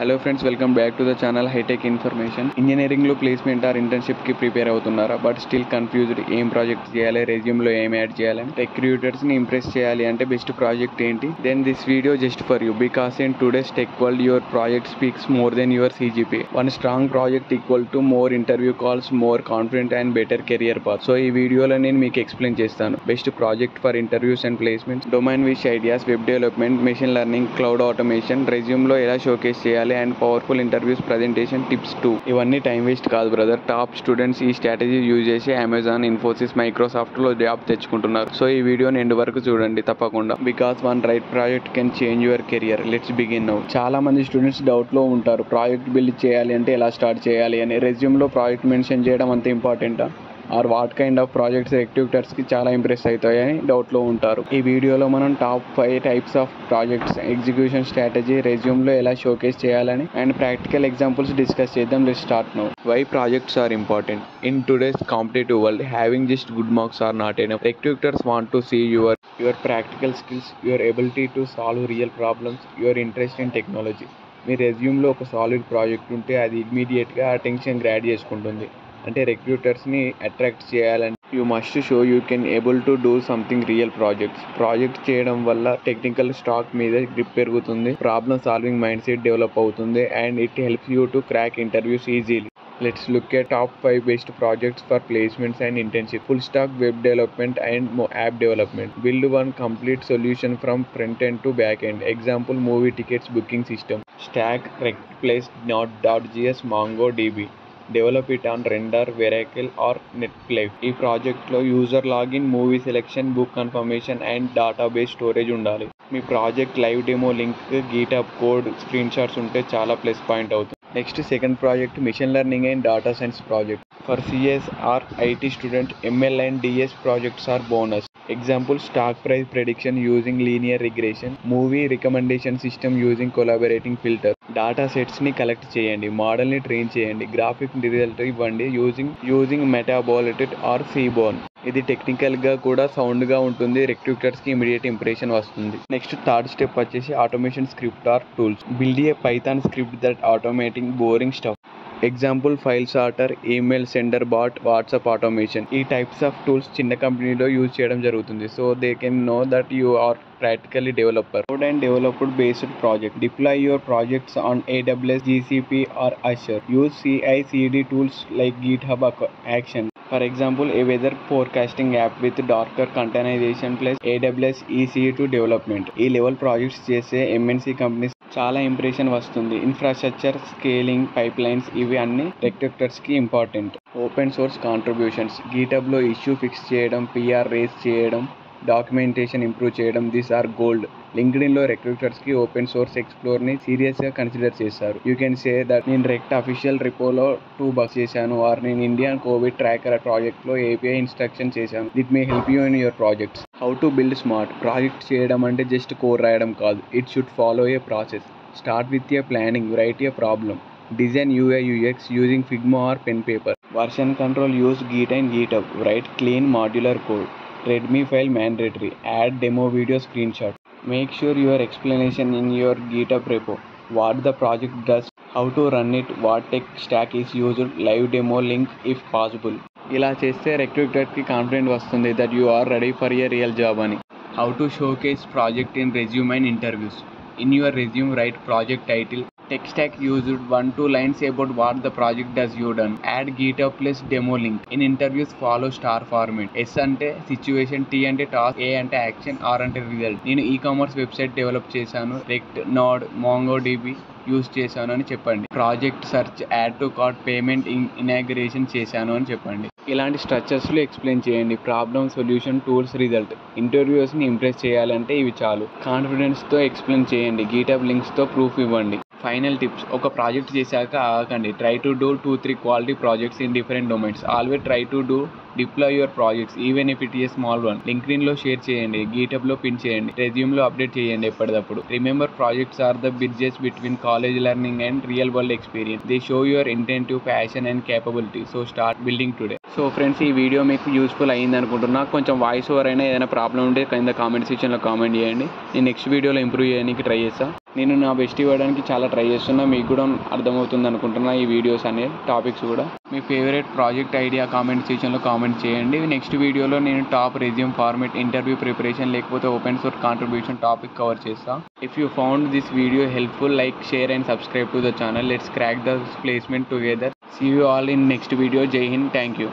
Hello friends, welcome back to the channel hi tech information. ఇంజనీరింగ్లో placement or ఇంటర్న్షిప్కి prepare అవుతున్నారా? But still confused, ఏం project చేయాలి, రెజ్యూమ్లో ఏం యాడ్ చేయాలని, రిక్రూటర్స్ని ఇంప్రెస్ చేయాలి అంటే బెస్ట్ ప్రాజెక్ట్ ఏంటి? Then this video just for you, because in today's tech world your project speaks more than your CGPA. One strong project equal to more interview calls, more confident and better career path. So ఈ వీడియోలో నేను మీకు explain చేస్తాను best project for interviews and placements, domain which ideas, web development, machine learning, cloud automation, రెజ్యూమ్లో ఎలా showcase చేయాలి and powerful interviews presentation tips 2. ఇవన్నీ time waste కాదు బ్రదర్. టాప్ స్టూడెంట్స్ ఈ స్ట్రాటజీ యూజ్ చేసి అమెజాన్, ఇన్ఫోసిస్, మైక్రోసాఫ్ట్లో జాబ్ తెచ్చుకుంటున్నారు. సో ఈ వీడియోని ఎండ్ వరకు చూడండి తప్పకుండా, because one right project can change your career. Let's begin now. చాలా మంది స్టూడెంట్స్ డౌట్లో ఉంటారు, ప్రాజెక్ట్ బిల్డ్ చేయాలి అంటే ఎలా స్టార్ట్ చేయాలి అని. రెజ్యూమ్లో ప్రాజెక్ట్ మెన్షన్ చేయడం అంత ఇంపార్టెంటా? Or what kind of projects రిక్రూటర్స్కి చాలా ఇంప్రెస్ అవుతాయని డౌట్లో ఉంటారు. ఈ వీడియోలో మనం top 5 types of projects, execution strategy, రెజ్యూమ్లో ఎలా షోకేస్ చేయాలని అండ్ ప్రాక్టికల్ ఎగ్జాంపుల్స్ డిస్కస్ చేద్దాం. Let's start now. Why projects are important in today's competitive world? Having just good marks are not enough. Recruiters want to see your practical skills, your ability to solve real problems, your interest in technology. మీ రెజ్యూమ్లో ఒక solid project ఉంటే అది ఇమ్మీడియట్గా attention grab చేసుకుంటుంది. అంటే రిక్రూటర్స్ని attract చేయాలని you must show you can able to do something real project చేయడం వల్ల టెక్నికల్ స్టాక్ మీద గ్రిప్ పెరుగుతుంది, problem solving mind set develop అవుతుంది and it helps you to crack interviews easily. Let's look at top 5 best projects for placements and internship. Full stack web development and app development. Build one complete solution from front end to back end. Example, movie tickets booking system. Stack, React+, Node.js, MongoDB. Develop it on Render, Oracle or NetLife. ఈ ప్రాజెక్ట్లో user login, movie selection, book confirmation and database storage ఉండాలి. మీ project live demo link, GitHub code, screenshots ఉంటే చాలా plus point అవుతుంది. Next second project, machine learning and data science project. For CS or IT student, ML and DS projects are bonus. Example, stock price prediction using linear regression, movie recommendation system using collaborating filter. Data సెట్స్ని collect చేయండి, మోడల్ని train చేయండి, graphic result ఇవ్వండి using matplotlib or seaborn. ఇది టెక్నికల్గా కూడా సౌండ్గా ఉంటుంది, రిక్రూటర్స్కి ఇమీడియట్ ఇంప్రెషన్ వస్తుంది. నెక్స్ట్ థర్డ్ స్టెప్ వచ్చేసి automation script or tools. Build a Python script that automating boring stuff. Example, file sorter, email sender bot, WhatsApp automation. ఈ టైప్స్ ఆఫ్ టూల్స్ చిన్న కంపెనీలో యూజ్ చేయడం జరుగుతుంది. So they can know that you are practically developer. Code and developed based project. Deploy your projects on AWS, GCP or Azure. Use CI/CD tools like GitHub Action. For example, a weather forecasting app with Docker containerization plus AWS EC2 development. ఈ level projects చేసే MNC companies చాలా impression వస్తుంది. Infrastructure, scaling, pipelines, ఇవి అన్ని రిక్రూటర్స్కి important. Open source contributions. గిటబ్లో issue fix చేయడం, PR raise చేయడం, డాక్యుమెంటేషన్ ఇంప్రూవ్ చేయడం, దీస్ ఆర్ గోల్డ్. లింక్డ్ఇన్లో రిక్రూటర్స్కి ఓపెన్ సోర్స్ ఎక్స్ప్లోర్ని సీరియస్గా కన్సిడర్ చేస్తారు. యూ కెన్ సే దట్ నేను రెక్ట్ అఫీషియల్ రిపోలో 2 bugs చేశాను, ఆర్ నేను ఇండియన్ కోవిడ్ ట్రాకర్ ప్రాజెక్ట్లో API ఇన్స్ట్రక్షన్ చేశాను. That may help you in your projects. How to build smart. Project చేయడం అంటే జస్ట్ కోడ్ రాయడం కాదు, it should follow a process. Start with a planning, write a problem, design UI UX using Figma or pen paper. Version control, use Git and GitHub, write clean modular code. Readme file mandatory. Add demo video screenshot. Make sure your explanation in your GitHub repo. What the project does, how to run it, what tech stack is used, live demo link if possible. ఇలా చేస్తే రిక్రూటర్కి confident వస్తుంది that you are ready for a real job అని. How to showcase project in resume and interviews. In your resume, write project title, tech stack used, 1-2 lines about what the project does you done. Add GitHub plus demo link. In interviews, follow star format. S అంటే situation, T అంటే task, A అంటే action, R అంటే result. నేను ecommerce website develop చేశాను, React, Node, MongoDB use చేశాను అని చెప్పండి. Project search, add to cart, payment integration చేశాను అని చెప్పండి. ఇలాంటి స్ట్రక్చర్స్లో ఎక్స్ప్లెయిన్ చేయండి. Problem, solution, tools, result. ఇంటర్వ్యూస్ని ఇంప్రెస్ చేయాలంటే ఇవి చాలు. కాన్ఫిడెన్స్తో ఎక్స్ప్లెయిన్ చేయండి, గిటబ్ లింక్స్తో ప్రూఫ్ ఇవ్వండి. Final tips. ఒక ప్రాజెక్ట్ చేశాక ఆగకండి. Try to do 2-3 quality projects in different domains. Always try to do deploy your projects even if it a small one. లింక్డ్ఇన్లో షేర్ చేయండి, గిటబ్లో పిన్ చేయండి, రెజ్యూమ్లో అప్డేట్ చేయండి ఎప్పటికప్పుడు. Remember, projects are the bridges between college learning and real world experience. They show your initiative, passion and capability. So start building today. So friends, ఈ video మీకు useful అయ్యింది అనుకుంటున్నా. కొంచెం వాయిస్ ఓవర్ అయినా ఏదైనా ప్రాబ్లం ఉంటే కింద కామెంట్ సెక్షన్లో కామెంట్ చేయండి. నేను నెక్స్ట్ వీడియోలో ఇంప్రూవ్ చేయడానికి ట్రై చేస్తాను. నేను నా బెస్ట్ ఇవ్వడానికి చాలా ట్రై చేస్తున్నా. మీకు కూడా అర్థమవుతుంది అనుకుంటున్నా ఈ వీడియోస్ అనే టాపిక్స్ కూడా. మీ ఫేవరెట్ ప్రాజెక్ట్ ఐడియా కామెంట్ సెక్షన్లో కామెంట్ చేయండి. నెక్స్ట్ వీడియోలో నేను top resume format, interview preparation లేకపోతే open source contribution topic cover చేస్తాను. If you found this video helpful, like, share and subscribe to the channel. Let's crack the placement together. See you all in next video. Jai Hind. Thank you.